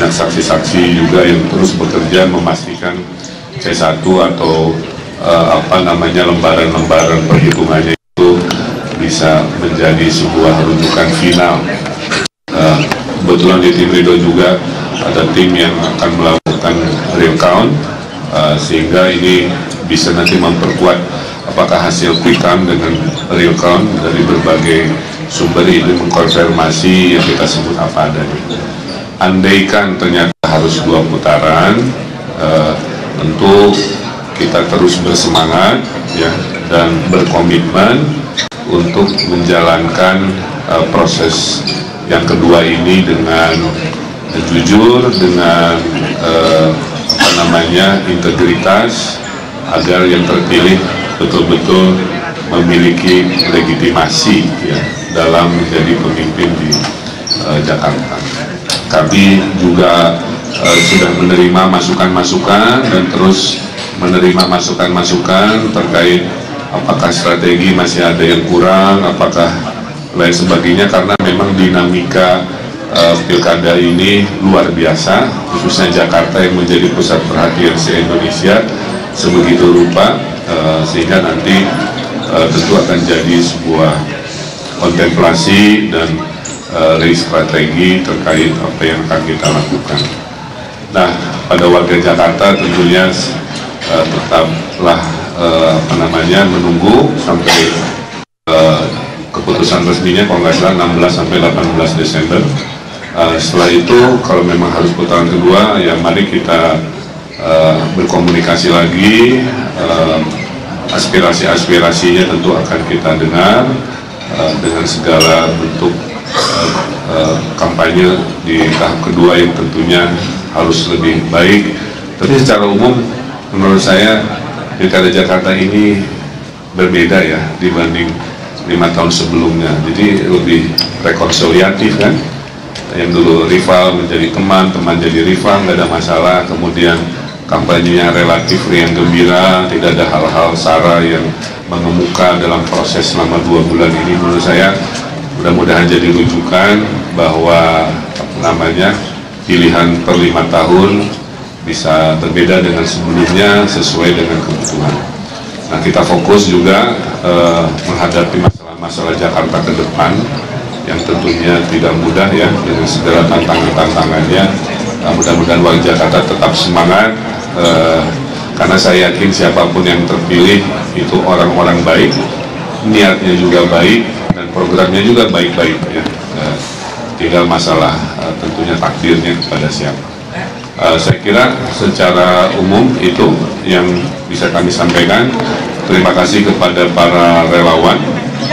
banyak saksi-saksi juga yang terus bekerja memastikan C1 atau lembaran-lembaran perhitungannya itu bisa menjadi sebuah rujukan final. Kebetulan di tim Ridho juga ada tim yang akan melakukan real count, sehingga ini bisa nanti memperkuat apakah hasil quick count dengan real count dari berbagai sumber ini mengkonfirmasi yang kita sebut apa adanya. Andaikan ternyata harus 2 putaran, tentu kita terus bersemangat ya, dan berkomitmen untuk menjalankan proses yang kedua ini dengan jujur, dengan integritas, agar yang terpilih betul-betul memiliki legitimasi ya, dalam menjadi pemimpin di Jakarta. Kami juga sudah menerima masukan-masukan dan terus menerima masukan-masukan terkait apakah strategi masih ada yang kurang, apakah lain sebagainya, karena memang dinamika pilkada ini luar biasa, khususnya Jakarta yang menjadi pusat perhatian se-Indonesia sebegitu rupa, sehingga nanti tentu akan jadi sebuah kontemplasi dan strategi terkait apa yang akan kita lakukan. Nah, pada warga Jakarta tentunya tetaplah menunggu sampai keputusan resminya, kalau nggak salah 16 sampai 18 Desember. Setelah itu kalau memang harus putaran kedua, ya mari kita berkomunikasi lagi, aspirasi-aspirasinya tentu akan kita dengar dengan segala bentuk kampanye di tahap kedua yang tentunya harus lebih baik. Tapi secara umum menurut saya Pilkada Jakarta ini berbeda ya dibanding 5 tahun sebelumnya, jadi lebih rekonsiliatif kan. Yang dulu rival menjadi teman, teman jadi rival, nggak ada masalah. Kemudian kampanyenya relatif riang gembira, tidak ada hal-hal sara yang mengemuka dalam proses selama 2 bulan ini. Menurut saya mudah-mudahan jadi rujukan bahwa pilihan per 5 tahun bisa berbeda dengan sebelumnya sesuai dengan kebutuhan. Nah, kita fokus juga menghadapi masalah Jakarta ke depan yang tentunya tidak mudah ya, dengan segala tantangan-tantangannya. Mudah-mudahan warga Jakarta tetap semangat, karena saya yakin siapapun yang terpilih itu orang-orang baik, niatnya juga baik, dan programnya juga baik-baik ya. Tinggal masalah tentunya takdirnya kepada siapa. Saya kira secara umum itu yang bisa kami sampaikan. Terima kasih kepada para relawan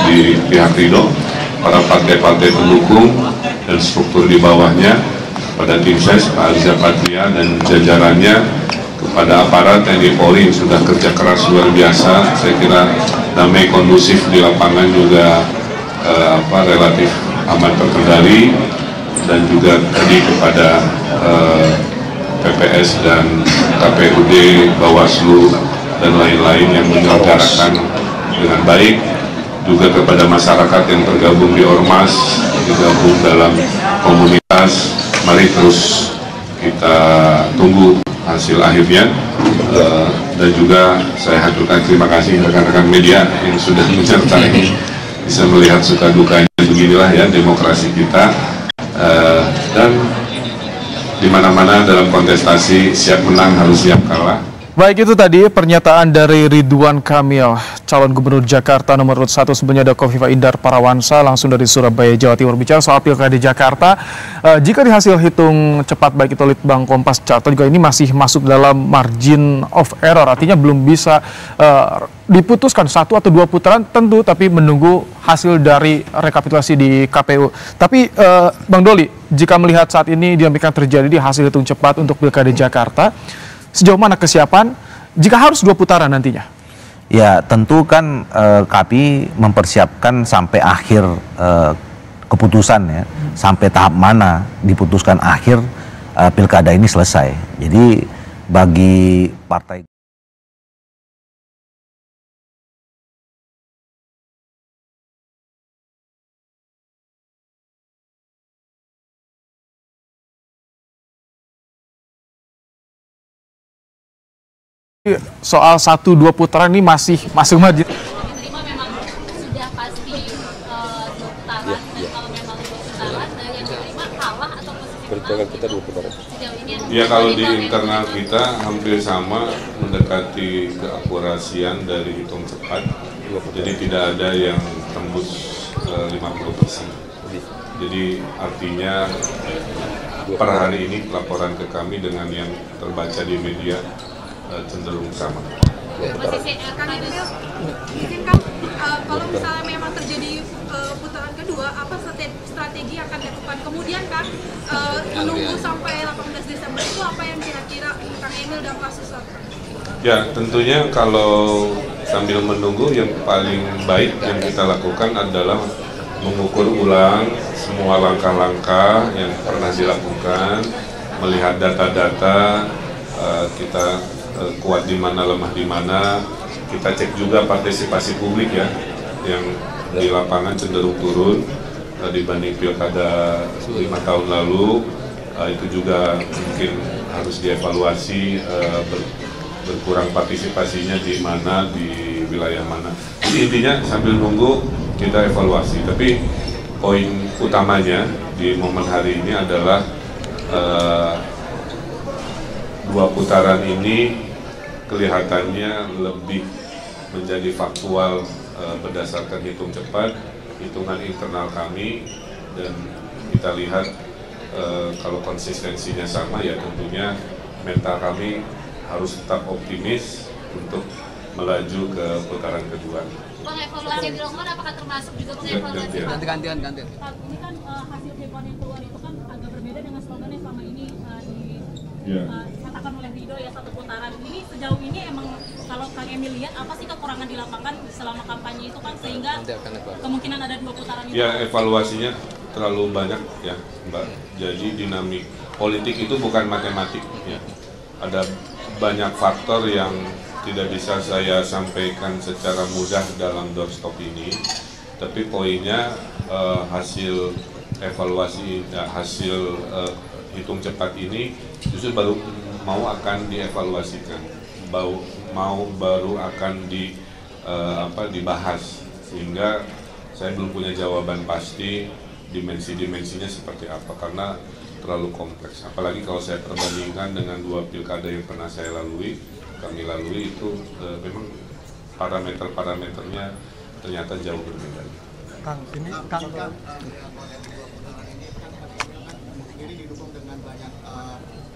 di pihak Ridho, para partai-partai pendukung dan struktur di bawahnya, pada tim ses, Pak Arza Patria dan jajarannya, kepada aparat TNI Polri yang sudah kerja keras luar biasa. Saya kira damai kondusif di lapangan juga relatif aman terkendali, dan juga tadi kepada PPS dan KPUD, Bawaslu dan lain-lain yang menyelenggarakan dengan baik, juga kepada masyarakat yang tergabung di Ormas, digabung dalam komunitas. Mari terus kita tunggu hasil akhirnya, dan juga saya haturkan terima kasih rekan-rekan media yang sudah menyertai, bisa melihat suka dukanya. Beginilah ya demokrasi kita, dan di mana-mana dalam kontestasi siap menang harus siap kalah. Baik, itu tadi pernyataan dari Ridwan Kamil, calon gubernur Jakarta nomor urut 1. Sebelumnya ada Khofifah Indar Parawansa langsung dari Surabaya, Jawa Timur, bicara soal Pilkada Jakarta. Jika dihasil hitung cepat baik itu Litbang Kompas Jakarta juga ini masih masuk dalam margin of error, artinya belum bisa diputuskan 1 atau 2 putaran tentu, tapi menunggu hasil dari rekapitulasi di KPU. Tapi Bang Doli, jika melihat saat ini dinamika terjadi di hasil hitung cepat untuk Pilkada Jakarta, sejauh mana kesiapan jika harus 2 putaran nantinya? Ya tentu kan kami mempersiapkan sampai akhir keputusan ya, sampai tahap mana diputuskan akhir pilkada ini selesai. Jadi bagi partai soal 1-2 putaran ini masih maju. Diterima memang sudah pasti 2 putaran, dan kalau memang 2 putaran yang diterima kalah atau posisi perhitungan kita 2 putaran. sejauh ini Ya kalau di internal kita hampir sama, mendekati keakurasian dari hitung cepat. Jadi tidak ada yang tembus 50%. Jadi artinya per hari ini laporan ke kami dengan yang terbaca di media cenderung sama. posisi Kang Emil, mungkin Kang, kalau misalnya memang terjadi putaran kedua, apa strategi yang akan dilakukan? Kemudian Kang, menunggu sampai 18 Desember itu apa yang kira-kira Kang Emil dan Pak Susat? Ya tentunya kalau sambil menunggu yang paling baik yang kita lakukan adalah mengukur ulang semua langkah-langkah yang pernah dilakukan, melihat data-data, kita kuat di mana, lemah di mana. Kita cek juga partisipasi publik ya, yang di lapangan cenderung turun dibanding pilkada 5 tahun lalu. Itu juga mungkin harus dievaluasi, berkurang partisipasinya di mana, di wilayah mana. Jadi intinya sambil nunggu kita evaluasi. Tapi poin utamanya di momen hari ini adalah 2 putaran ini kelihatannya lebih menjadi faktual berdasarkan hitung cepat, hitungan internal kami, dan kita lihat kalau konsistensinya sama ya tentunya mental kami harus tetap optimis untuk melaju ke putaran kedua. Bang, evaluasi yang dilakukan apakah termasuk juga mengevaluasi Pak? Gantian. Pak, ini kan hasil Dewan yang keluar itu kan agak berbeda dengan slogan yang selama ini dikatakan oleh Rido ya, 1 putaran. Ini sejauh ini emang kalau Kang Emil lihat apa sih kekurangan di lapangan selama kampanye itu kan sehingga kemungkinan ada 2 putaran itu? Ya evaluasinya terlalu banyak ya Mbak. Jadi dinamik politik itu bukan matematik ya. Ada banyak faktor yang tidak bisa saya sampaikan secara mudah dalam doorstop ini, tapi poinnya hasil evaluasi, hasil hitung cepat ini justru baru akan dievaluasikan, baru akan dibahas, sehingga saya belum punya jawaban pasti dimensi-dimensinya seperti apa karena terlalu kompleks. Apalagi kalau saya perbandingkan dengan 2 pilkada yang pernah kami lalui itu memang parameter-parameternya ternyata jauh berbeda. Kang, ini Kang ini didukung dengan banyak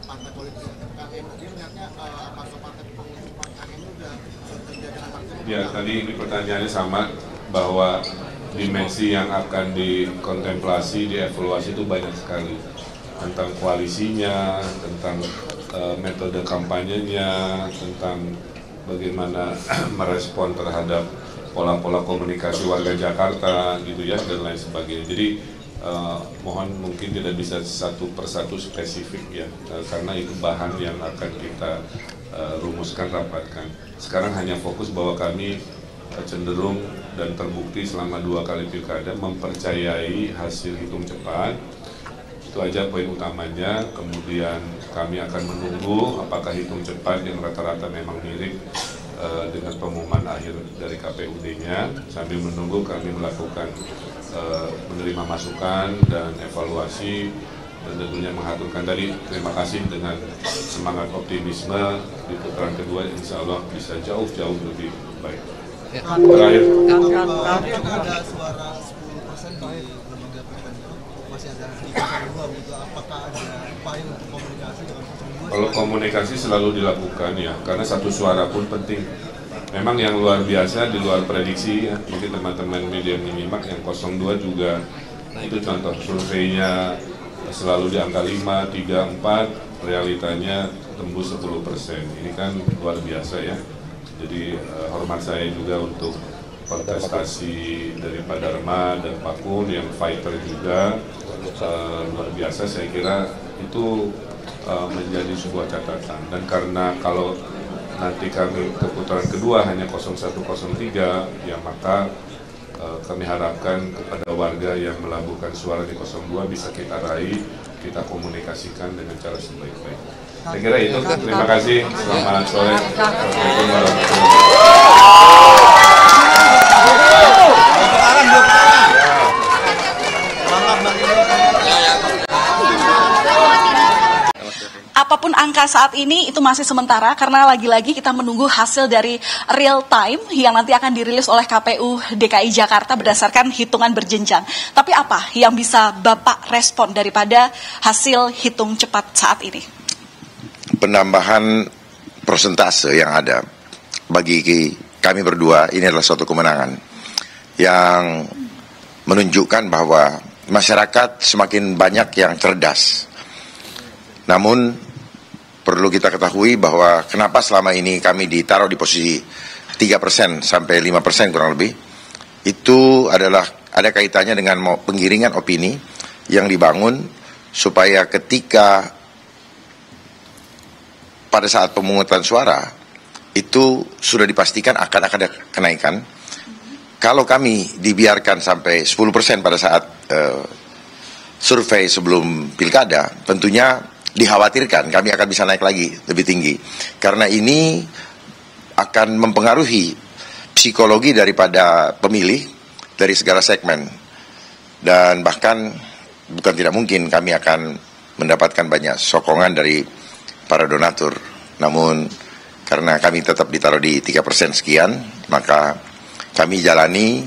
partai politik. Kang Emil melihatnya apakah partai pengusung Kang Emil sudah kerja dengan partai? Ya tadi ini pertanyaannya sama, bahwa dimensi yang akan dikontemplasi, dievaluasi itu banyak sekali, tentang koalisinya, tentang metode kampanyenya, tentang bagaimana merespon terhadap pola-pola komunikasi warga Jakarta gitu ya, dan lain sebagainya. Jadi mohon mungkin tidak bisa satu persatu spesifik ya, karena itu bahan yang akan kita rumuskan, rapatkan. Sekarang hanya fokus bahwa kami cenderung dan terbukti selama 2 kali pilkada mempercayai hasil hitung cepat. Itu aja poin utamanya. Kemudian kami akan menunggu apakah hitung cepat yang rata-rata memang mirip dengan pengumuman akhir dari KPUD-nya. Sambil menunggu kami melakukan menerima masukan dan evaluasi, dan tentunya mengaturkan tadi. Terima kasih dengan semangat optimisme di putaran kedua, insya Allah bisa jauh-jauh lebih baik. Terakhir. Ada suara 10% di lembaga tertentu, masih ada di 02 gitu. Apakah ada upaya untuk komunikasi dengan 02? Kalau komunikasi selalu dilakukan ya, karena satu suara pun penting. Memang yang luar biasa di luar prediksi ya, mungkin teman-teman media menyimak yang 02 juga itu contoh surveinya selalu di angka 5, 3, 4, realitanya tembus 10%. Ini kan luar biasa ya. Jadi hormat saya juga untuk kontestasi dari Pak Dharma dan Pak Kun yang fighter juga, luar biasa. Saya kira itu menjadi sebuah catatan, dan karena kalau nanti kami ke putaran kedua hanya 0103 ya, maka kami harapkan kepada warga yang melabuhkan suara di 02 bisa kita raih, kita komunikasikan dengan cara sebaik-baiknya. Saya kira itu. Terima kasih. Selamat sore. Assalamualaikum warahmatullahi Apapun angka saat ini itu masih sementara karena lagi-lagi kita menunggu hasil dari real time yang nanti akan dirilis oleh KPU DKI Jakarta berdasarkan hitungan berjenjang. Tapi apa yang bisa Bapak respon daripada hasil hitung cepat saat ini? Penambahan persentase yang ada bagi kami berdua ini adalah suatu kemenangan yang menunjukkan bahwa masyarakat semakin banyak yang cerdas. Namun perlu kita ketahui bahwa kenapa selama ini kami ditaruh di posisi 3% sampai 5% kurang lebih, itu adalah ada kaitannya dengan penggiringan opini yang dibangun supaya ketika pada saat pemungutan suara itu sudah dipastikan akan ada kenaikan. Kalau kami dibiarkan sampai 10% pada saat survei sebelum pilkada, tentunya dikhawatirkan kami akan bisa naik lagi lebih tinggi. Karena ini akan mempengaruhi psikologi daripada pemilih dari segala segmen. Dan bahkan bukan tidak mungkin kami akan mendapatkan banyak sokongan dari para donatur. Namun karena kami tetap ditaruh di 3% sekian, maka kami jalani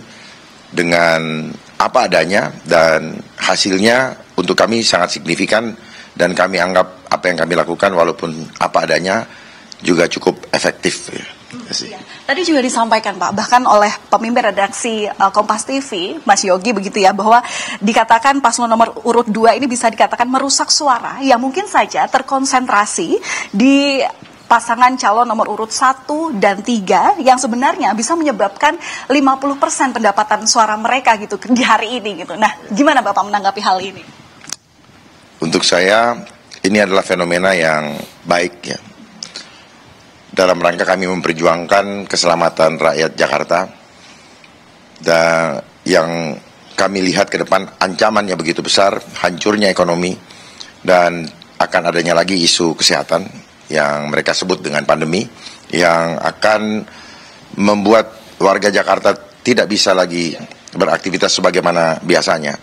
dengan apa adanya dan hasilnya untuk kami sangat signifikan. Dan kami anggap apa yang kami lakukan walaupun apa adanya juga cukup efektif. Tadi juga disampaikan Pak, bahkan oleh pemimpin redaksi Kompas TV, Mas Yogi begitu ya, bahwa dikatakan paslon nomor urut 2 ini bisa dikatakan merusak suara yang mungkin saja terkonsentrasi di pasangan calon nomor urut 1 dan 3 yang sebenarnya bisa menyebabkan 50% pendapatan suara mereka gitu di hari ini gitu. Nah, gimana Bapak menanggapi hal ini? Untuk saya, ini adalah fenomena yang baik ya. Dalam rangka kami memperjuangkan keselamatan rakyat Jakarta. Dan yang kami lihat ke depan ancamannya begitu besar, hancurnya ekonomi, dan akan adanya lagi isu kesehatan yang mereka sebut dengan pandemi, yang akan membuat warga Jakarta tidak bisa lagi beraktivitas sebagaimana biasanya.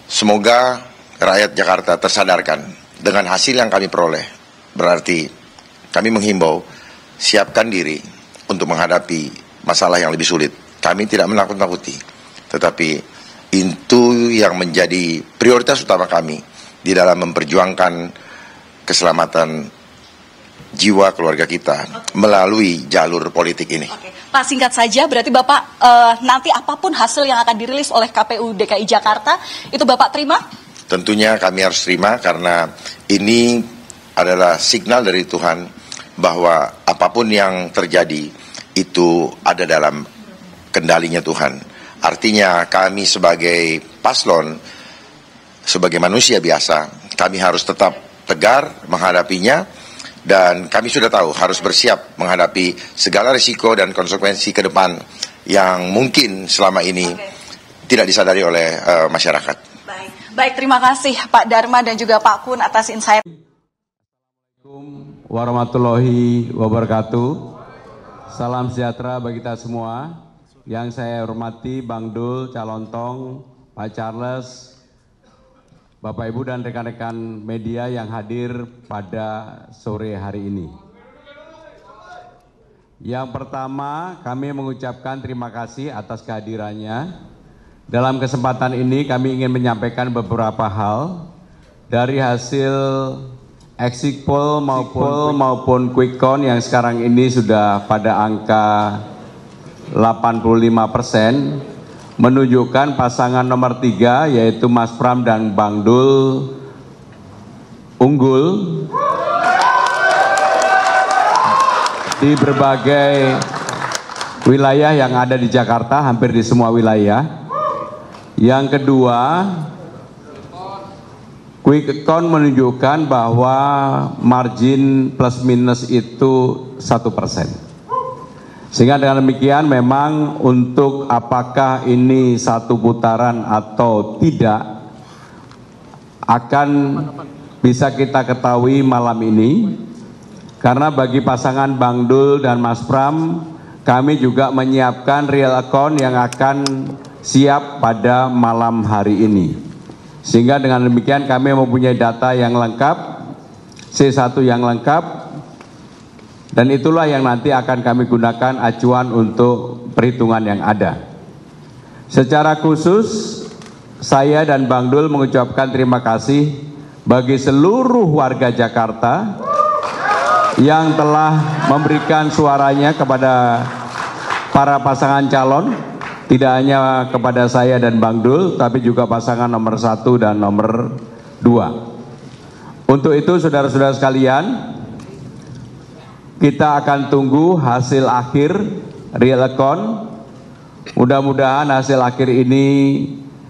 Semoga rakyat Jakarta tersadarkan dengan hasil yang kami peroleh. Berarti kami menghimbau, siapkan diri untuk menghadapi masalah yang lebih sulit. Kami tidak menakut-nakuti, tetapi itu yang menjadi prioritas utama kami di dalam memperjuangkan keselamatan jiwa keluarga kita melalui jalur politik ini. Oke. Pak, singkat saja, berarti Bapak nanti apapun hasil yang akan dirilis oleh KPU DKI Jakarta, itu Bapak terima? Tentunya kami harus terima karena ini adalah signal dari Tuhan bahwa apapun yang terjadi itu ada dalam kendalinya Tuhan. Artinya kami sebagai paslon, sebagai manusia biasa, kami harus tetap tegar menghadapinya dan kami sudah tahu harus bersiap menghadapi segala risiko dan konsekuensi ke depan yang mungkin selama ini tidak disadari oleh masyarakat. Baik, terima kasih Pak Dharma dan juga Pak Kun atas insight. Assalamualaikum warahmatullahi wabarakatuh. Salam sejahtera bagi kita semua. Yang saya hormati Bang Dul, Calontong, Pak Charles, Bapak Ibu dan rekan-rekan media yang hadir pada sore hari ini. Yang pertama, kami mengucapkan terima kasih atas kehadirannya. Dalam kesempatan ini kami ingin menyampaikan beberapa hal dari hasil exit poll maupun quick count yang sekarang ini sudah pada angka 85%, menunjukkan pasangan nomor 3 yaitu Mas Pram dan Bang Dul unggul di berbagai wilayah yang ada di Jakarta, hampir di semua wilayah. Yang kedua, quick count menunjukkan bahwa margin plus minus itu 1%. Sehingga dengan demikian memang untuk apakah ini satu putaran atau tidak akan bisa kita ketahui malam ini, karena bagi pasangan Bang Dul dan Mas Pram, kami juga menyiapkan real account yang akan siap pada malam hari ini. Sehingga dengan demikian kami mempunyai data yang lengkap, C1 yang lengkap, dan itulah yang nanti akan kami gunakan acuan untuk perhitungan yang ada. Secara khusus, saya dan Bang Dul mengucapkan terima kasih bagi seluruh warga Jakarta yang telah memberikan suaranya kepada para pasangan calon, tidak hanya kepada saya dan Bang Dul, tapi juga pasangan nomor 1 dan nomor 2. Untuk itu saudara-saudara sekalian, kita akan tunggu hasil akhir real account. Mudah-mudahan hasil akhir ini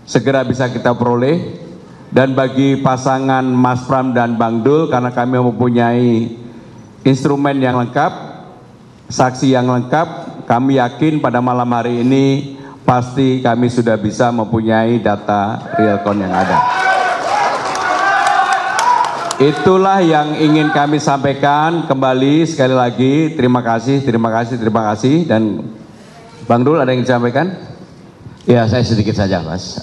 segera bisa kita peroleh. Dan bagi pasangan Mas Pram dan Bang Dul, karena kami mempunyai instrumen yang lengkap, saksi yang lengkap, kami yakin pada malam hari ini pasti kami sudah bisa mempunyai data real count yang ada. Itulah yang ingin kami sampaikan. Kembali sekali lagi terima kasih. Dan Bang Dul ada yang disampaikan? Ya, saya sedikit saja, Mas.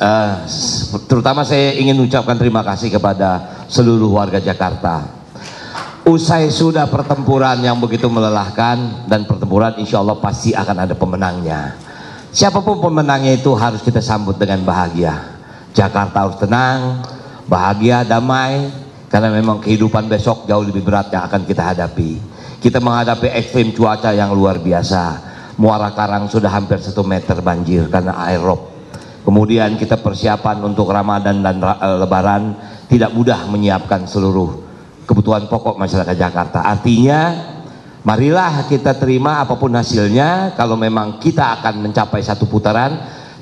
Terutama saya ingin ucapkan terima kasih kepada seluruh warga Jakarta. Usai sudah pertempuran yang begitu melelahkan, dan pertempuran insya Allah pasti akan ada pemenangnya. Siapapun pemenangnya itu harus kita sambut dengan bahagia. Jakarta harus tenang, bahagia, damai, karena memang kehidupan besok jauh lebih berat yang akan kita hadapi. Kita menghadapi ekstrim cuaca yang luar biasa. Muara Karang sudah hampir 1 meter banjir karena air rob. Kemudian kita persiapan untuk Ramadan dan Lebaran, tidak mudah menyiapkan seluruh kebutuhan pokok masyarakat Jakarta. Artinya, marilah kita terima apapun hasilnya. Kalau memang kita akan mencapai 1 putaran,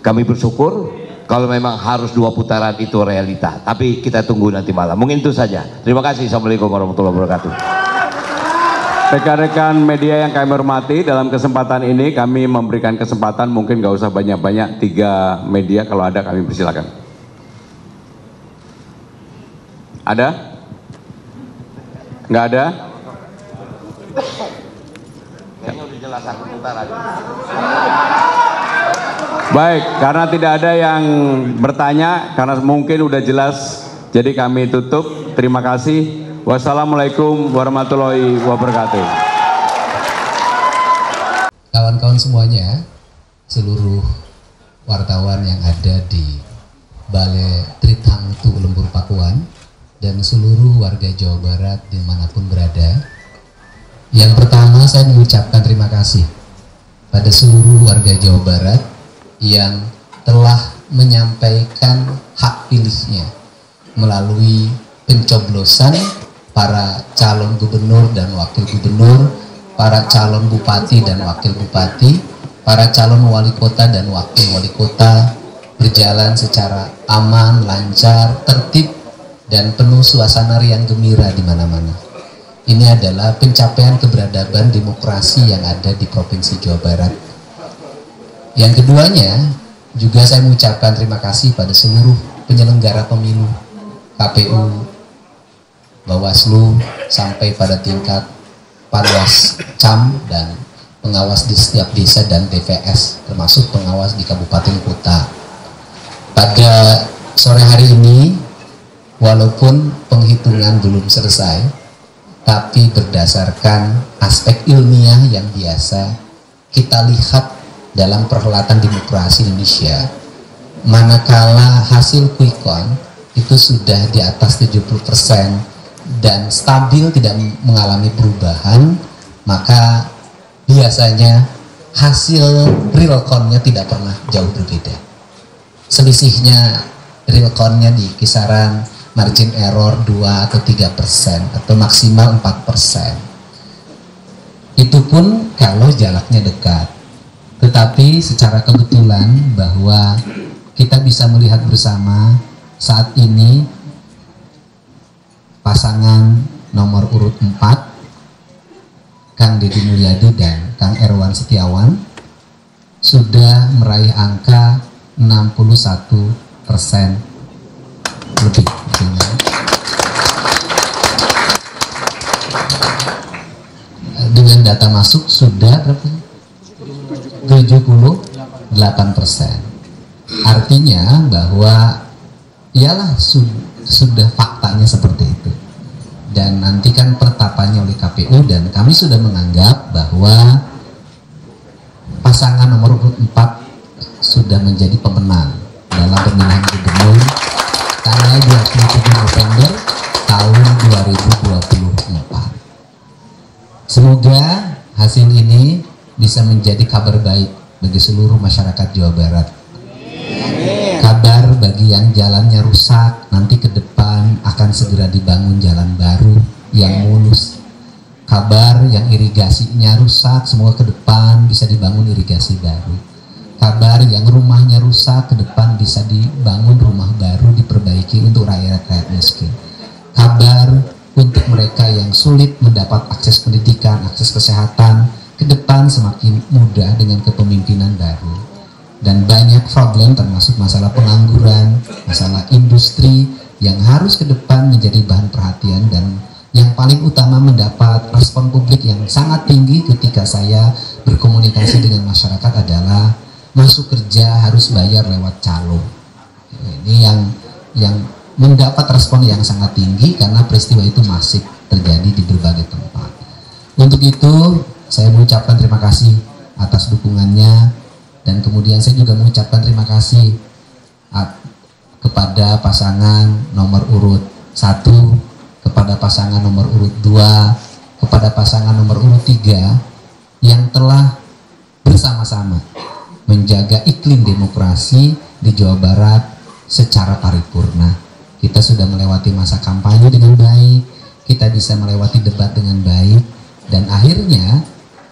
kami bersyukur. Kalau memang harus 2 putaran, itu realita. Tapi kita tunggu nanti malam. Mungkin itu saja. Terima kasih. Assalamualaikum warahmatullahi wabarakatuh. Rekan-rekan media yang kami hormati, dalam kesempatan ini kami memberikan kesempatan, mungkin nggak usah banyak-banyak, 3 media, kalau ada kami persilakan. Ada? Nggak ada? Baik, karena tidak ada yang bertanya, karena mungkin udah jelas, jadi kami tutup. Terima kasih. Wassalamualaikum warahmatullahi wabarakatuh. Kawan-kawan semuanya, seluruh wartawan yang ada di Balai Tritangtu Lembur Pakuan, dan seluruh warga Jawa Barat dimanapun berada. Yang pertama, saya mengucapkan terima kasih pada seluruh warga Jawa Barat yang telah menyampaikan hak pilihnya melalui pencoblosan para calon gubernur dan wakil gubernur, para calon bupati dan wakil bupati, para calon wali kota dan wakil wali kota, berjalan secara aman, lancar, tertib, dan penuh suasana riang gembira di mana-mana. Ini adalah pencapaian keberadaban demokrasi yang ada di Provinsi Jawa Barat. Yang keduanya, juga saya mengucapkan terima kasih pada seluruh penyelenggara pemilu, KPU, Bawaslu, sampai pada tingkat Panwas Cam dan pengawas di setiap desa dan TPS, termasuk pengawas di kabupaten kota. Pada sore hari ini, walaupun penghitungan belum selesai, tapi berdasarkan aspek ilmiah yang biasa kita lihat dalam perhelatan demokrasi Indonesia, manakala hasil quick count itu sudah di atas 70% dan stabil, tidak mengalami perubahan, maka biasanya hasil real count-nya tidak pernah jauh berbeda. Selisihnya real count-nya di kisaran margin error 2 atau 3% atau maksimal 4%. Itu pun kalau jaraknya dekat. Tetapi secara kebetulan bahwa kita bisa melihat bersama saat ini pasangan nomor urut 4, Kang Deddy Mulyadi dan Kang Erwan Setiawan, sudah meraih angka 61% lebih. dengan data masuk sudah berapa? 78%. Artinya bahwa ialah sudah faktanya seperti itu. Dan nanti kan penetapannya oleh KPU, dan kami sudah menganggap bahwa pasangan nomor urut 4 sudah menjadi pemenang dalam pemilihan gubernur tanggal 27 November tahun 2024. Semoga hasil ini bisa menjadi kabar baik bagi seluruh masyarakat Jawa Barat. Kabar bagi yang jalannya rusak, nanti ke depan akan segera dibangun jalan baru yang mulus. Kabar yang irigasinya rusak, semoga ke depan bisa dibangun irigasi baru. Kabar yang rumahnya rusak, ke depan bisa dibangun rumah baru, diperbaiki untuk rakyat-rakyat miskin. Kabar untuk mereka yang sulit mendapat akses pendidikan, akses kesehatan, ke depan semakin mudah dengan kepemimpinan baru. Dan banyak problem termasuk masalah pengangguran, masalah industri yang harus ke depan menjadi bahan perhatian, dan yang paling utama mendapat respon publik yang sangat tinggi ketika saya berkomunikasi dengan masyarakat adalah masuk kerja harus bayar lewat calo. Ini yang mendapat respon yang sangat tinggi karena peristiwa itu masih terjadi di berbagai tempat. Untuk itu saya mengucapkan terima kasih atas dukungannya. Dan kemudian saya juga mengucapkan terima kasih kepada pasangan nomor urut 1, kepada pasangan nomor urut 2, kepada pasangan nomor urut 3 yang telah bersama-sama menjaga iklim demokrasi di Jawa Barat secara paripurna. Kita sudah melewati masa kampanye dengan baik, kita bisa melewati debat dengan baik, dan akhirnya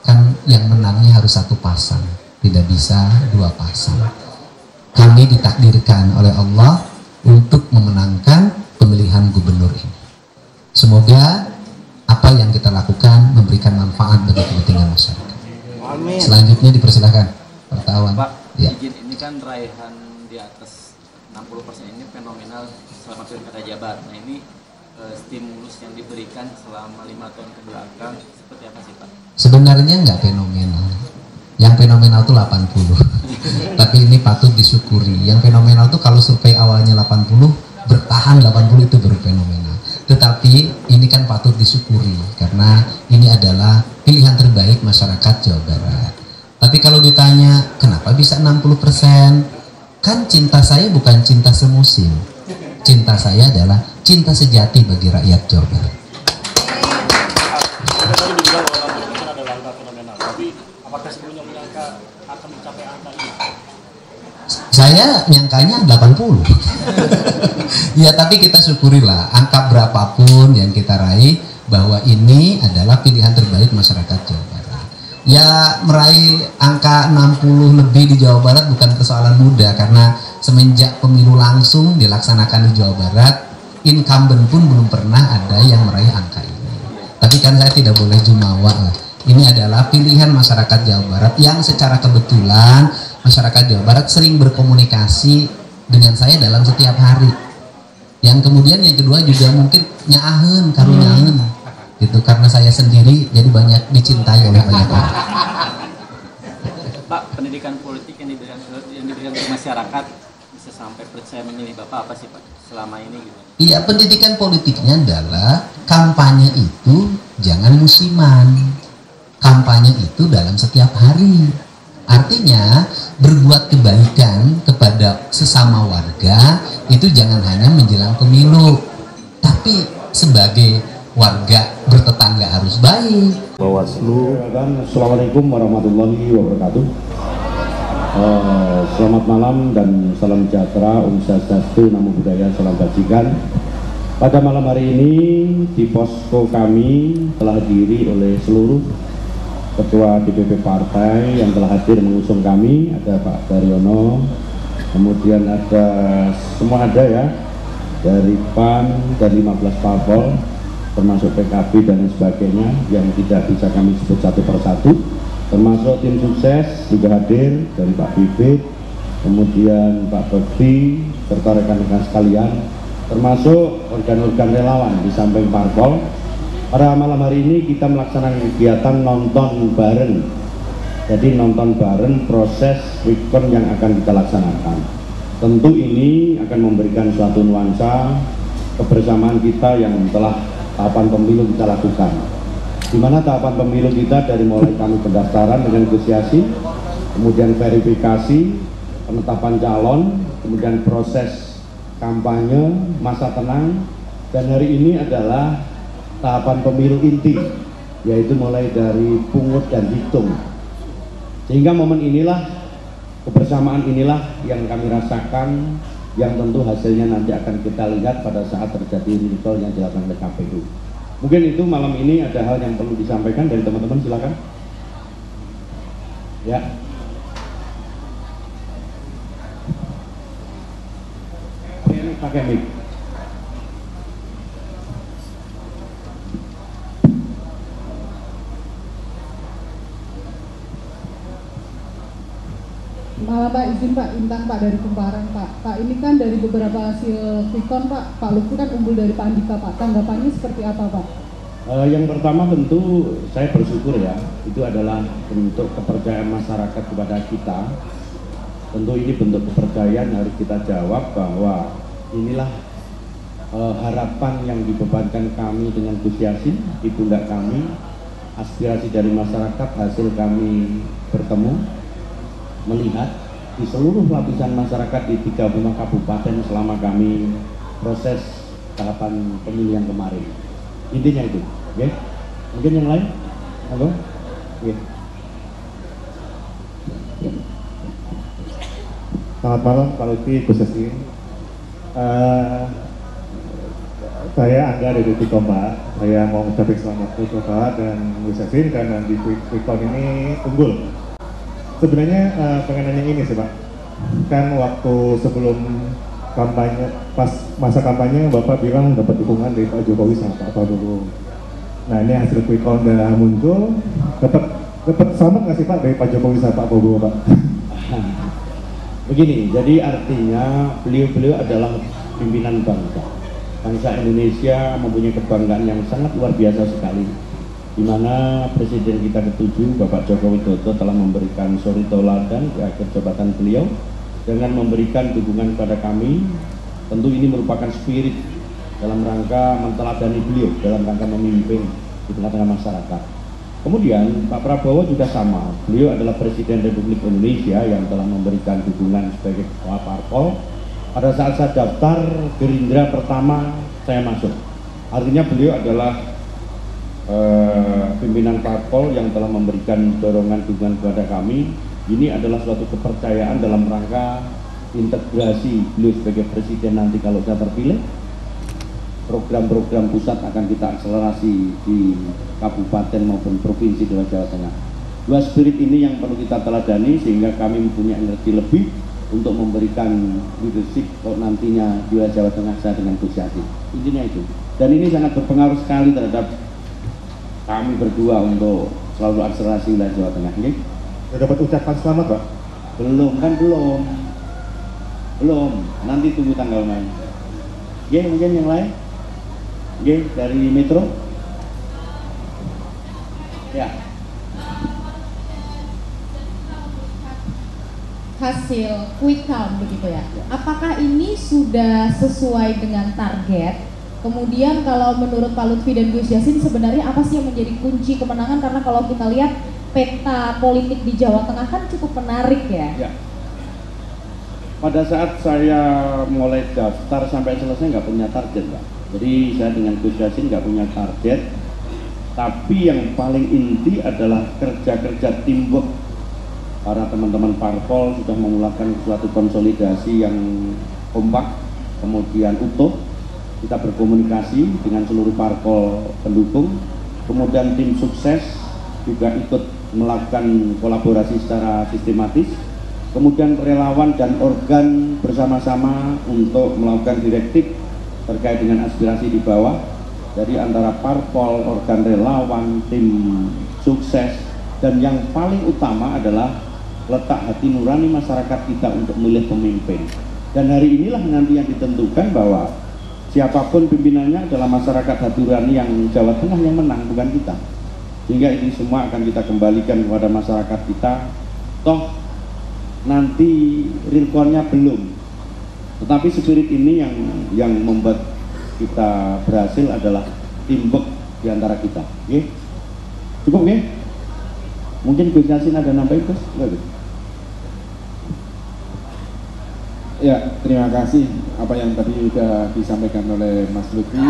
kan yang menangnya harus satu pasang, tidak bisa dua pasang. Kami ditakdirkan oleh Allah untuk memenangkan pemilihan gubernur ini. Semoga apa yang kita lakukan memberikan manfaat bagi kepentingan masyarakat. Amin. Selanjutnya dipersilakan wartawan. Pak, ya. izin, ini kan raihan di atas 60% ini fenomenal selama pilkada Jabar. Nah ini stimulus yang diberikan selama 5 tahun kebelakang seperti apa sih Pak? Sebenarnya nggak fenomenal. Yang fenomenal itu 80. Tapi ini patut disyukuri. Yang fenomenal itu kalau survei awalnya 80, bertahan 80 itu baru fenomenal. Tetapi ini kan patut disyukuri karena ini adalah pilihan terbaik masyarakat Jawa Barat. Tapi kalau ditanya kenapa bisa 60%? Kan cinta saya bukan cinta semusim. Cinta saya adalah cinta sejati bagi rakyat Jawa Barat. Saya nyangkanya 80. Ya, tapi kita syukurilah angka berapapun yang kita raih bahwa ini adalah pilihan terbaik masyarakat Jawa Barat. Ya, meraih angka 60 lebih di Jawa Barat bukan persoalan mudah karena semenjak pemilu langsung dilaksanakan di Jawa Barat, incumbent pun belum pernah ada yang meraih angka ini. Tapi kan saya tidak boleh jumawa lah. Ini adalah pilihan masyarakat Jawa Barat yang secara kebetulan masyarakat Jawa Barat sering berkomunikasi dengan saya dalam setiap hari. Yang kemudian yang kedua juga mungkin nyaahen karunyaeun gitu karena saya sendiri jadi banyak dicintai oleh banyak orang. Pak, pendidikan politik yang diberikan ke masyarakat bisa sampai percaya memilih Bapak apa sih Pak selama ini gitu? Iya, pendidikan politiknya adalah kampanye itu jangan musiman. Kampanye itu dalam setiap hari. Artinya berbuat kebaikan kepada sesama warga itu jangan hanya menjelang pemilu, tapi sebagai warga bertetangga harus baik. Bawaslu, Assalamualaikum warahmatullahi wabarakatuh. Selamat malam dan salam sejahtera, Om Swastiastu, Namo Buddhaya, salam kebajikan. Pada malam hari ini di posko kami telah dihadiri oleh seluruh Ketua DPP Partai yang telah hadir mengusung kami, ada Pak Daryono, kemudian ada semua ada ya, dari PAN, dari 15 parpol, termasuk PKB dan lain sebagainya yang tidak bisa kami sebut satu persatu, termasuk tim sukses juga hadir dari Pak Bibit, kemudian Pak Bekti, serta rekan-rekan sekalian, termasuk organ-organ relawan di samping parpol Pada malam hari ini kita melaksanakan kegiatan nonton bareng. Jadi nonton bareng proses quick-count yang akan kita laksanakan. Tentu ini akan memberikan suatu nuansa kebersamaan kita yang telah tahapan pemilu kita lakukan. Di mana tahapan pemilu kita dari mulai kami pendaftaran dengan negosiasi, kemudian verifikasi, penetapan calon, kemudian proses kampanye, masa tenang, dan hari ini adalah tahapan pemilu inti, yaitu mulai dari pungut dan hitung. Sehingga momen inilah, kebersamaan inilah yang kami rasakan, yang tentu hasilnya nanti akan kita lihat pada saat terjadi recall yang dilakukan oleh KPU. Mungkin itu malam ini ada hal yang perlu disampaikan dari teman-teman, silakan. Ya. Pakai mic. Malam Pak, izin Pak, Intan Pak dari Kumparan Pak. Pak, ini kan dari beberapa hasil quick-count Pak Lutfi kan unggul dari Pak Andika Pak. Tanggapannya seperti apa Pak? Yang pertama tentu saya bersyukur ya, itu adalah bentuk kepercayaan masyarakat kepada kita. Tentu ini bentuk kepercayaan harus kita jawab bahwa inilah harapan yang dibebankan kami dengan Gus Yassin di pundak kami, aspirasi dari masyarakat, hasil kami bertemu, melihat di seluruh lapisan masyarakat di 35 kabupaten selama kami proses tahapan pemilu yang kemarin. Intinya itu, oke? Mungkin yang lain? Halo? Oke. Selamat malam Pak Lutfi, Gus Yassin. Saya Angga dari Tikom Pak. Saya mau mengucapkan selamat untuk Pak dan Gus Yassin karena di quick-count ini unggul. Sebenarnya pengen nanya ini sih Pak, kan waktu sebelum kampanye, pas masa kampanye Bapak bilang dapat dukungan dari Pak Jokowi sama Pak Prabowo. Nah ini hasil quick count udah muncul, dapat selamat nggak sih Pak dari Pak Jokowi sama Pak Prabowo Pak? Begini, jadi artinya beliau-beliau adalah pimpinan bangsa. Bangsa Indonesia mempunyai kebanggaan yang sangat luar biasa sekali, di mana Presiden kita ke-7 Bapak Joko Widodo telah memberikan suri tauladan di akhir jabatan beliau dengan memberikan dukungan kepada kami. Tentu ini merupakan spirit dalam rangka menteladani beliau dalam rangka memimpin di tengah-tengah masyarakat. Kemudian Pak Prabowo juga sama, beliau adalah Presiden Republik Indonesia yang telah memberikan dukungan sebagai ketua parpol. Pada saat saya daftar Gerindra pertama saya masuk, artinya beliau adalah pimpinan parpol yang telah memberikan dorongan dukungan kepada kami. Ini adalah suatu kepercayaan dalam rangka integrasi beliau sebagai presiden nanti kalau saya terpilih. Program-program pusat akan kita akselerasi di kabupaten maupun provinsi di Jawa Tengah. Dua spirit ini yang perlu kita teladani sehingga kami mempunyai energi lebih untuk memberikan leadership kalau nantinya di Jawa Tengah saya dengan Gus Yassin. Intinya itu. Dan ini sangat berpengaruh sekali terhadap kami berdua untuk selalu akselerasi wilayah Jawa Tengah. Ini sudah dapat ucapan selamat Pak? Belum, kan belum. Nanti tunggu tanggal main. Ya, mungkin yang lain. Ya, dari Metro. Ya. Hasil quick count begitu ya. Apakah ini sudah sesuai dengan target? Kemudian kalau menurut Pak Lutfi dan Gus Yassin sebenarnya apa sih yang menjadi kunci kemenangan? Karena kalau kita lihat peta politik di Jawa Tengah kan cukup menarik ya. Ya. Pada saat saya mulai daftar sampai selesai nggak punya target Pak. Jadi saya dengan Gus Yassin nggak punya target. Tapi yang paling inti adalah kerja-kerja teamwork. Para teman-teman parpol sudah melakukan suatu konsolidasi yang kompak, kemudian utuh. Kita berkomunikasi dengan seluruh parpol pendukung, kemudian tim sukses juga ikut melakukan kolaborasi secara sistematis, kemudian relawan dan organ bersama-sama untuk melakukan direktif terkait dengan aspirasi di bawah. Jadi antara parpol, organ relawan, tim sukses, dan yang paling utama adalah letak hati nurani masyarakat kita untuk memilih pemimpin. Dan hari inilah nanti yang ditentukan bahwa siapapun pimpinannya adalah masyarakat Hadurani yang Jawa Tengah yang menang, bukan kita. Sehingga ini semua akan kita kembalikan kepada masyarakat kita. Toh nanti realconnya belum, tetapi spirit ini yang membuat kita berhasil adalah teamwork di antara kita. Oke? Cukup, oke? Mungkin Gus Yassin ada nambahin, Gus? Enggak, Gus? Ya, terima kasih apa yang tadi sudah disampaikan oleh Mas Lutfi.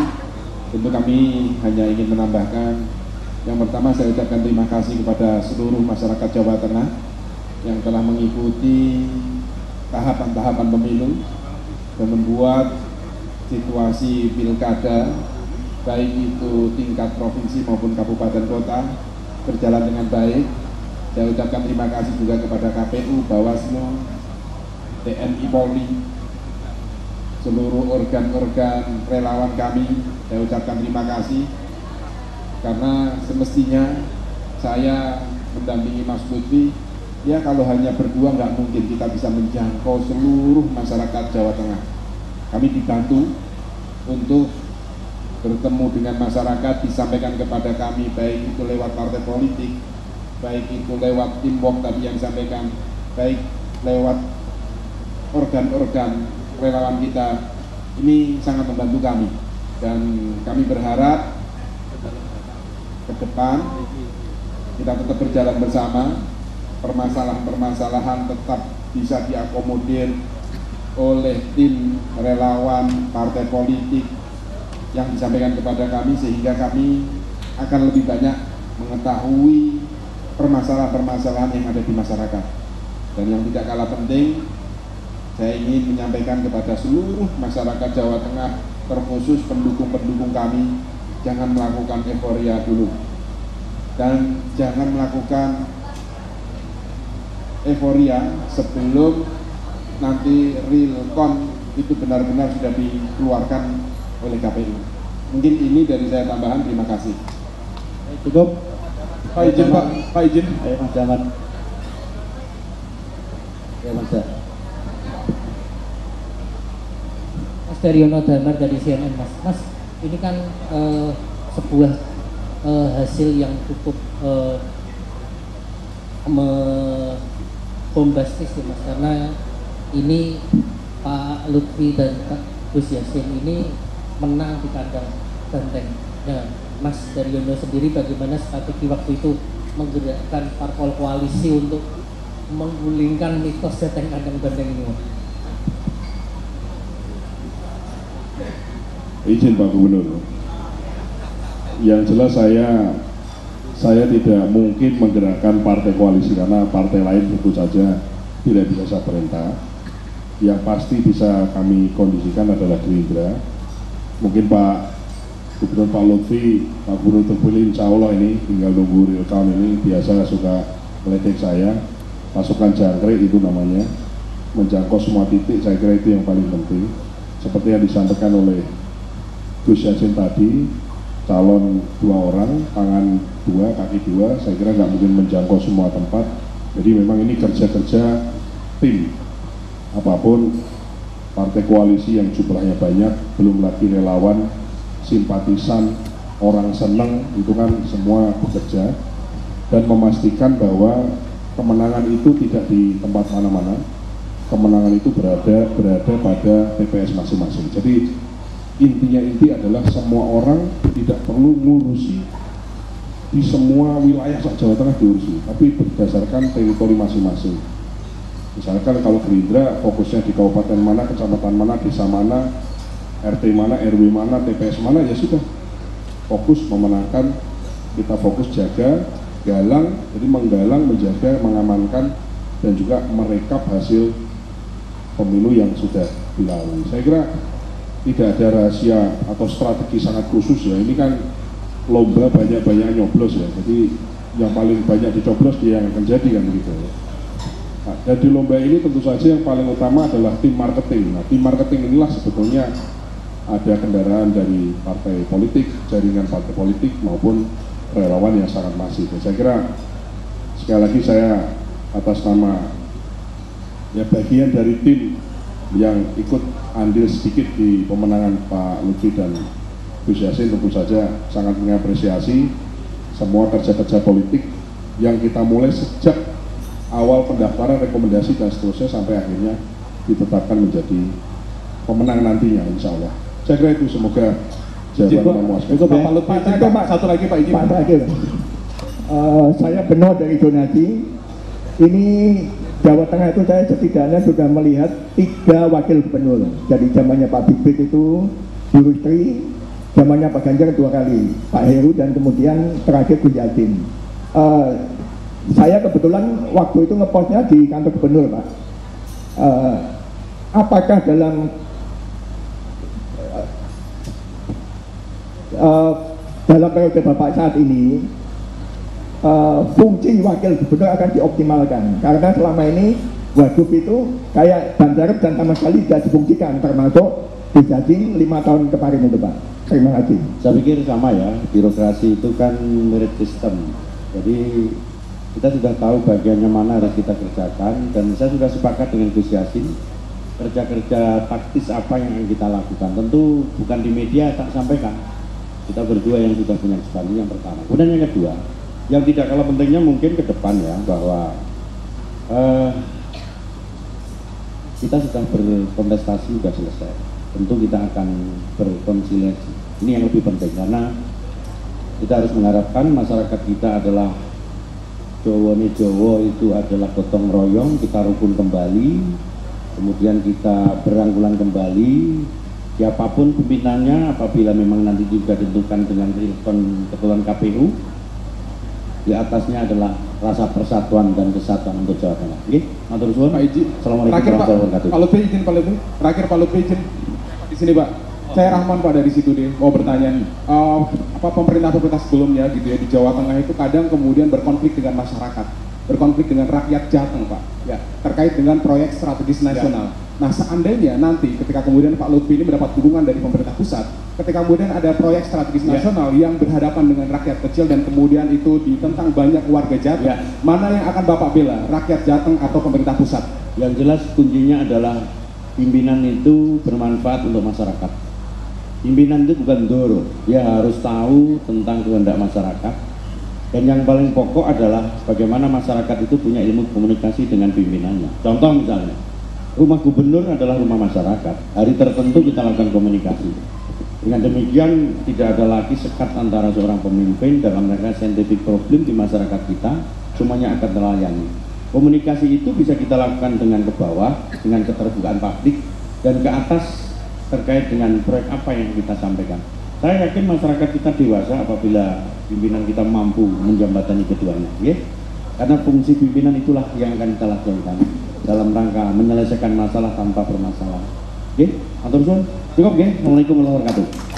Tentu kami hanya ingin menambahkan, yang pertama saya ucapkan terima kasih kepada seluruh masyarakat Jawa Tengah yang telah mengikuti tahapan-tahapan pemilu dan membuat situasi pilkada baik itu tingkat provinsi maupun kabupaten kota berjalan dengan baik. Saya ucapkan terima kasih juga kepada KPU, Bawaslu, TNI Polri, seluruh organ-organ relawan kami. Saya ucapkan terima kasih karena semestinya saya mendampingi Mas Lutfi. Ya, kalau hanya berdua nggak mungkin kita bisa menjangkau seluruh masyarakat Jawa Tengah. Kami dibantu untuk bertemu dengan masyarakat, disampaikan kepada kami baik itu lewat partai politik, baik itu lewat teamwork tadi yang disampaikan, baik lewat organ-organ relawan kita. Ini sangat membantu kami dan kami berharap ke depan kita tetap berjalan bersama. Permasalahan-permasalahan tetap bisa diakomodir oleh tim relawan partai politik yang disampaikan kepada kami, sehingga kami akan lebih banyak mengetahui permasalahan-permasalahan yang ada di masyarakat. Dan yang tidak kalah penting, saya ingin menyampaikan kepada seluruh masyarakat Jawa Tengah, terkhusus pendukung-pendukung kami, jangan melakukan euforia dulu dan jangan melakukan euforia sebelum nanti realcon itu benar-benar sudah dikeluarkan oleh KPU. Mungkin ini dari saya tambahan. Terima kasih. Cukup. Pak izin, Pak izin. Ayo Mas Jamat. Ya Mas. Mas Daryono Damar dari CNN, Mas. Mas, ini kan sebuah hasil yang cukup bombastis ya Mas, karena ini Pak Lutfi dan Pak Gus Yassin ini menang di kandang banteng. Nah, Mas Daryono sendiri bagaimana strategi waktu itu menggerakkan parpol koalisi untuk menggulingkan mitos datang kandang banteng ini, Mas? Izin Pak Gubernur, yang jelas saya tidak mungkin menggerakkan partai koalisi karena partai lain tentu saja tidak bisa saya perintah. Yang pasti bisa kami kondisikan adalah Gerindra. Mungkin Pak Gubernur Pak Lutfi, Pak Gubernur terpilih insya Allah ini tinggal nunggu real count ini. Biasa suka meledek saya, pasukan jangkrik itu namanya, menjangkau semua titik. Saya kira itu yang paling penting. Seperti yang disampaikan oleh Gus Yassin tadi, calon 2 orang, tangan 2, kaki 2, saya kira nggak mungkin menjangkau semua tempat. Jadi memang ini kerja-kerja tim. Apapun partai koalisi yang jumlahnya banyak, belum lagi relawan, simpatisan, orang seneng, itu kan semua bekerja dan memastikan bahwa kemenangan itu tidak di tempat mana-mana. Kemenangan itu berada pada TPS masing-masing. Jadi intinya adalah semua orang tidak perlu ngurusi di semua wilayah Jawa Tengah diurusi, tapi berdasarkan teritori masing-masing. Misalkan kalau Gerindra fokusnya di kabupaten mana, kecamatan mana, desa mana, RT mana, RW mana, TPS mana, ya sudah fokus memenangkan, kita fokus jaga, galang, jadi menggalang, menjaga, mengamankan, dan juga merekap hasil pemilu yang sudah dilalui. Saya kira tidak ada rahasia atau strategi sangat khusus ya. Ini kan lomba banyak-banyak nyoblos ya. Jadi yang paling banyak dicoblos dia yang akan jadi kan begitu ya. Nah, dan di lomba ini tentu saja yang paling utama adalah tim marketing. Nah, tim marketing inilah sebetulnya ada kendaraan dari partai politik, jaringan partai politik maupun relawan yang sangat masif. Saya kira sekali lagi saya atas nama ya bagian dari tim yang ikut andil sedikit di pemenangan Pak Lutfi dan Gus Yassin tentu saja sangat mengapresiasi semua kerja-kerja politik yang kita mulai sejak awal pendaftaran, rekomendasi dan seterusnya sampai akhirnya ditetapkan menjadi pemenang nantinya, insya Allah. Saya kira itu, semoga jawaban memuaskan. Itu Pak Lutfi. Pak, satu lagi Pak Izin. Pak terakhir. Saya Beno dari Donasi. Ini Jawa Tengah itu saya setidaknya sudah melihat 3 wakil gubernur. Jadi zamannya Pak Bibit itu, Bu Rusli, zamannya Pak Ganjar 2 kali, Pak Heru, dan kemudian terakhir Gus Yassin. Saya kebetulan waktu itu ngepostnya di kantor gubernur, Pak. Apakah dalam periode Bapak saat ini fungsi wakil gubernur akan dioptimalkan, karena selama ini Waduk itu kayak Banjarep dan sama sekali tidak difungsikan, termasuk Gus Yassin 5 tahun kemarin itu, Pak. Terima kasih. Saya pikir sama ya, birokrasi itu kan merit system, jadi kita sudah tahu bagiannya mana harus kita kerjakan, dan saya sudah sepakat dengan Gus Yassin kerja-kerja taktis apa yang kita lakukan. Tentu bukan di media tak sampaikan, kita berdua yang sudah punya kesempatan, yang pertama. Kemudian yang kedua, yang tidak kalah pentingnya mungkin ke depan ya, bahwa kita sudah berkontestasi, sudah selesai. Tentu kita akan berkonsiliasi. Ini yang lebih penting, karena kita harus mengharapkan masyarakat kita adalah Jowo itu adalah gotong royong, kita rukun kembali, kemudian kita berangkulan kembali. Siapapun pimpinannya, apabila memang nanti juga ditentukan dengan ketentuan KPU, di atasnya adalah rasa persatuan dan kesatuan untuk Jawa Tengah. Oke, matur suwun. Pak Iji. Assalamualaikum warahmatullahi wabarakatuh. Pak Lutfi izin, Pak Lutfi. Terakhir Pak Lutfi izin di sini, Pak. Saya Rahman, Pak, dari situ deh mau bertanya. Pemerintah sebelumnya gitu ya di Jawa Tengah itu kadang kemudian berkonflik dengan masyarakat, berkonflik dengan rakyat Jateng, Pak. Ya, terkait dengan proyek strategis nasional. Nah, seandainya nanti ketika kemudian Pak Lutfi ini mendapat dukungan dari pemerintah pusat, ketika kemudian ada proyek strategis nasional yang berhadapan dengan rakyat kecil dan kemudian itu ditentang banyak warga Jateng, mana yang akan Bapak bela, rakyat Jateng atau pemerintah pusat? Yang jelas kuncinya adalah pimpinan itu bermanfaat untuk masyarakat. Pimpinan itu bukan doro, dia harus tahu tentang kehendak masyarakat, dan yang paling pokok adalah bagaimana masyarakat itu punya ilmu komunikasi dengan pimpinannya. Contoh misalnya, rumah gubernur adalah rumah masyarakat, hari tertentu kita lakukan komunikasi. Dengan demikian tidak ada lagi sekat antara seorang pemimpin dalam rangka scientific problem di masyarakat kita, semuanya akan terlayani. Komunikasi itu bisa kita lakukan dengan ke bawah, dengan keterbukaan publik, dan ke atas terkait dengan proyek apa yang kita sampaikan. Saya yakin masyarakat kita dewasa apabila pimpinan kita mampu menjembatani keduanya, ya? Karena fungsi pimpinan itulah yang akan kita lakukan dalam rangka menyelesaikan masalah tanpa permasalahan. Oke, atur suwun. Cukup, ya? Assalamualaikum warahmatullahi wabarakatuh.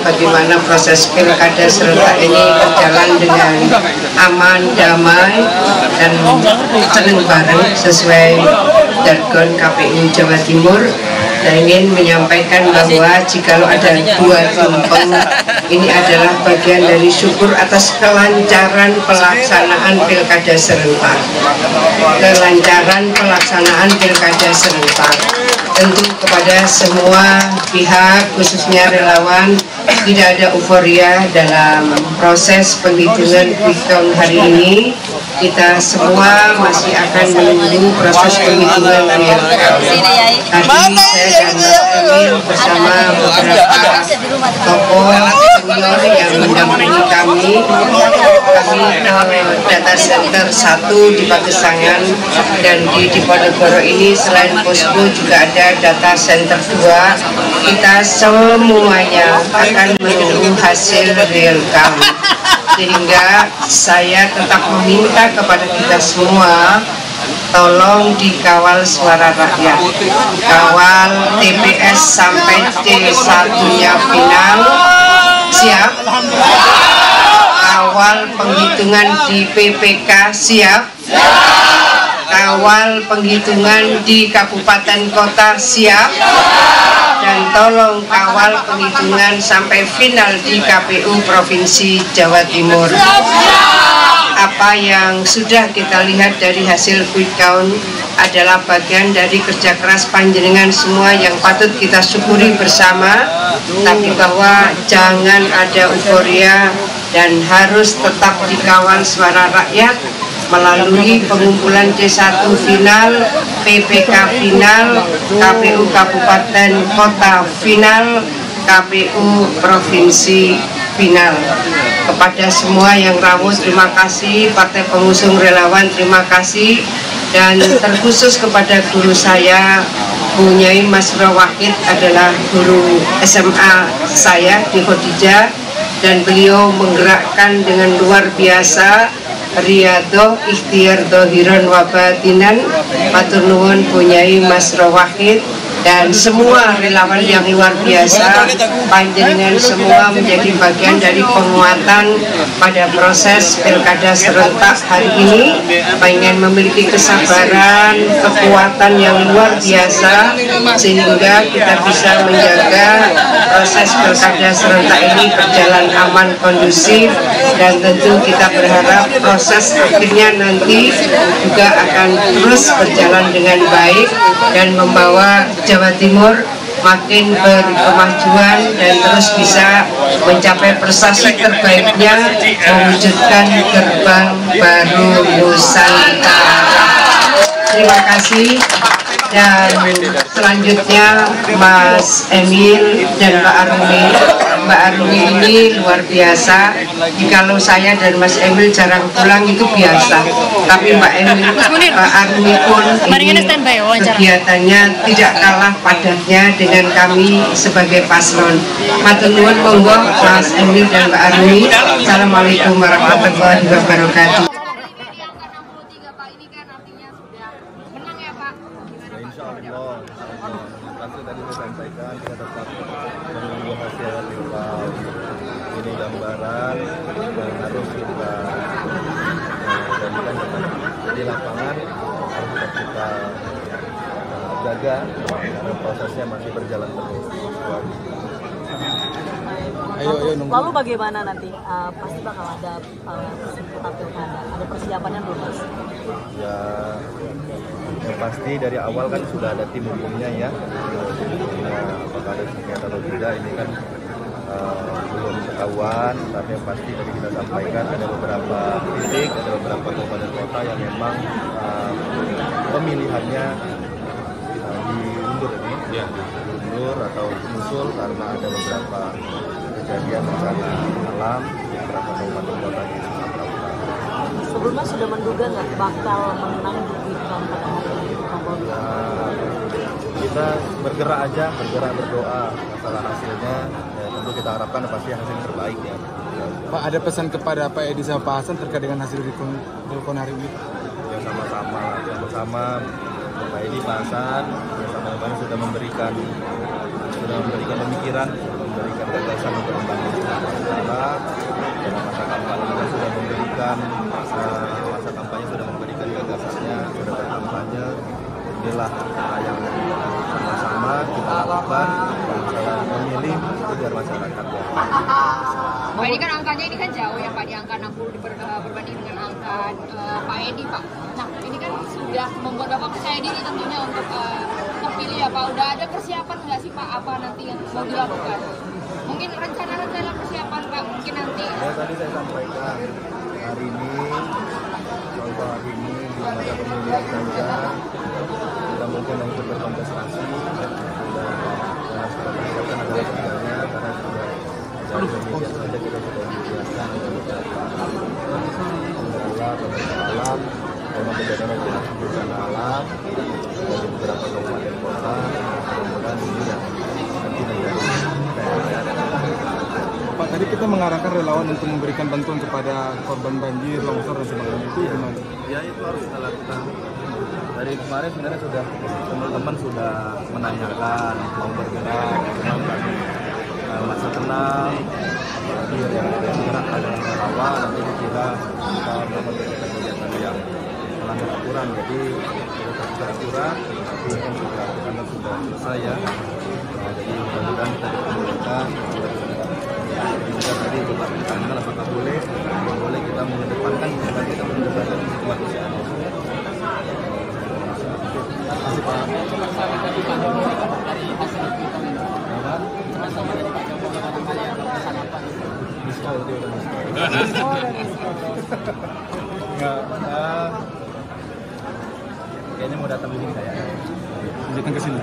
Bagaimana proses pilkada serentak ini berjalan dengan aman, damai, dan senang bareng sesuai jargon KPU Jawa Timur. Saya ingin menyampaikan bahwa jikalau ada 2 tumpeng, ini adalah bagian dari syukur atas kelancaran pelaksanaan pilkada serentak. Kelancaran pelaksanaan pilkada serentak. Tentu kepada semua pihak, khususnya relawan, tidak ada euforia dalam proses penghitungan quick count hari ini. Kita semua masih akan menunggu proses penghitungan real count. Tadi saya dan Mas Emil bersama beberapa tokoh senior yang mendampingi kami ke data center 1 di Pagesangan, dan di Diponegoro ini selain posko juga ada data center 2. Kita semuanya akan menunggu hasil real count, sehingga saya tetap meminta kepada kita semua, tolong dikawal suara rakyat, kawal TPS sampai C1-nya final, siap? Kawal penghitungan di PPK, siap? kawal penghitungan di kabupaten kota siap, dan tolong kawal penghitungan sampai final di KPU Provinsi Jawa Timur. Apa yang sudah kita lihat dari hasil quick count adalah bagian dari kerja keras panjenengan semua yang patut kita syukuri bersama, tapi bahwa jangan ada euforia dan harus tetap dikawal suara rakyat melalui pengumpulan C1 final, PPK final, KPU Kabupaten Kota final, KPU Provinsi final. Kepada semua yang rawuh terima kasih, partai pengusung relawan terima kasih, dan terkhusus kepada guru saya Bu Nyai Masroh Wahid adalah guru SMA saya di Khadijah, dan beliau menggerakkan dengan luar biasa riyadhah ikhtiar dohiron wa batinan. Matur nuwun Bu Nyai Masroh Wahid dan semua relawan yang luar biasa, panjenengan semua menjadi bagian dari penguatan pada proses pilkada serentak hari ini. Pengen memiliki kesabaran, kekuatan yang luar biasa sehingga kita bisa menjaga proses pilkada serentak ini berjalan aman, kondusif, dan tentu kita berharap proses akhirnya nanti juga akan terus berjalan dengan baik dan membawa Jawa Timur makin berkemajuan dan terus bisa mencapai prestasi terbaiknya, mewujudkan gerbang baru Nusantara. Terima kasih. Dan selanjutnya Mas Emil dan Mbak Arumi. Mbak Arumi ini luar biasa. Jikalau saya dan Mas Emil jarang pulang itu biasa, tapi Mbak Arumi pun ini kegiatannya tidak kalah padatnya dengan kami sebagai paslon. Matur nuwun, monggo Mas Emil dan Mbak Arumi. Assalamualaikum warahmatullahi wabarakatuh. Tadi disampaikan kita tetap menunggu hasil pilkada ini gambaran yang harus kita jadikan di lapangan, harus tetap kita jaga karena prosesnya masih berjalan terus. Lalu bagaimana nanti? Pasti bakal ada seputar pilkada. Ada persiapannya belum, Mas? Ya, yang pasti dari awal kan sudah ada tim hukumnya ya. Apakah ada sengketa atau tidak ini kan belum ketahuan, tapi yang pasti tadi kita sampaikan ada beberapa titik, ada beberapa kabupaten kota yang memang pemilihannya diundur ini, diundur atau menyusul karena ada beberapa kejadian bencana alam di beberapa kabupaten kota di Sumatera Utara. Sebelumnya sudah menduga nggak bakal menang di Pilkada pada hari ini? Kita bergerak aja, berdoa. Masalah hasilnya ya tentu kita harapkan pasti hasil terbaik ya. Pak, ada pesan kepada Pak Edi sama Pak Hasan terkait dengan hasil Rikon hari ini? Ya sama-sama Pak Edi, Pak Hasan bersama-sama sudah memberikan pemikiran, memberikan gagasan untuk membangun Sumatera Utara. Dalam masa kampanye sudah memberikan gagasannya, sudah berkampanye. Inilah yang sama-sama kita lakukan dalam memilih agar masyarakat ya. Pak, ini kan angkanya ini kan jauh ya Pak, di angka 60 berbanding dengan angka Pak Edi Pak. Nah ini kan sudah membuat Bapak percaya diri tentunya untuk terpilih ya Pak. Udah ada persiapan nggak sih Pak, apa nanti yang mau dilakukan? Mungkin rencana persiapan Pak, mungkin nanti. Ya tadi saya sampaikan hari ini belum ada pemilihan saja, kita mungkin untuk berkontestasi dan seperti misalkan adalah kerjanya karena sudah dari pemilihan saja kita sudah dijelaskan ada beberapa alam memang kejadian bencana alam dari beberapa kabupaten kota, mudah-mudahan ini yang nanti menjadi Pak, tadi kita mengarahkan relawan untuk memberikan bantuan kepada korban banjir, longsor dan sebagainya, itu gimana? Ya itu harus kita lakukan. Dari kemarin sebenarnya sudah teman-teman sudah menanyakan mau bergerak, memang kami masa tenang, apalagi yang bergerak ada relawan, nanti dikira kita melakukan kegiatan yang melanggar kurang, jadi kita kurang, tapi kan sudah selesai ya. Nah, jadi mudah-mudahan kita diperbolehkan. Juga tadi coba ditanya apakah boleh kita mengedepankan kemanusiaan. Terima kasih Pak. Kayaknya mau datang begini saya. Datang ke sini.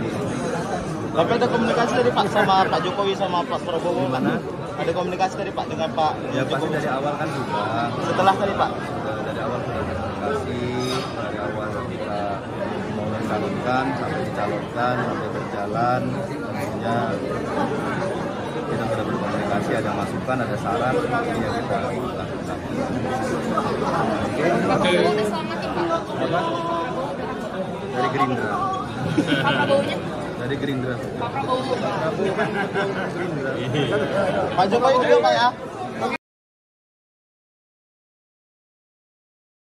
Tapi ada komunikasi dari Pak sama Pak Jokowi sama Pak Prabowo. Mana? Ada komunikasi dari Pak dengan Pak Ya pasti Jokowi. dari awal kan sudah. Setelah tadi Pak. Dari awal sudah komunikasi, dari awal kita mau mencalonkan sampai dicalonkan sampai berjalan, semuanya kita sudah berkomunikasi, ada masukan, ada saran, ini yang kita lakukan. Oke. Apa? Dari Gerindra. Dari Gerindra. Pak Jokowi juga Pak ya.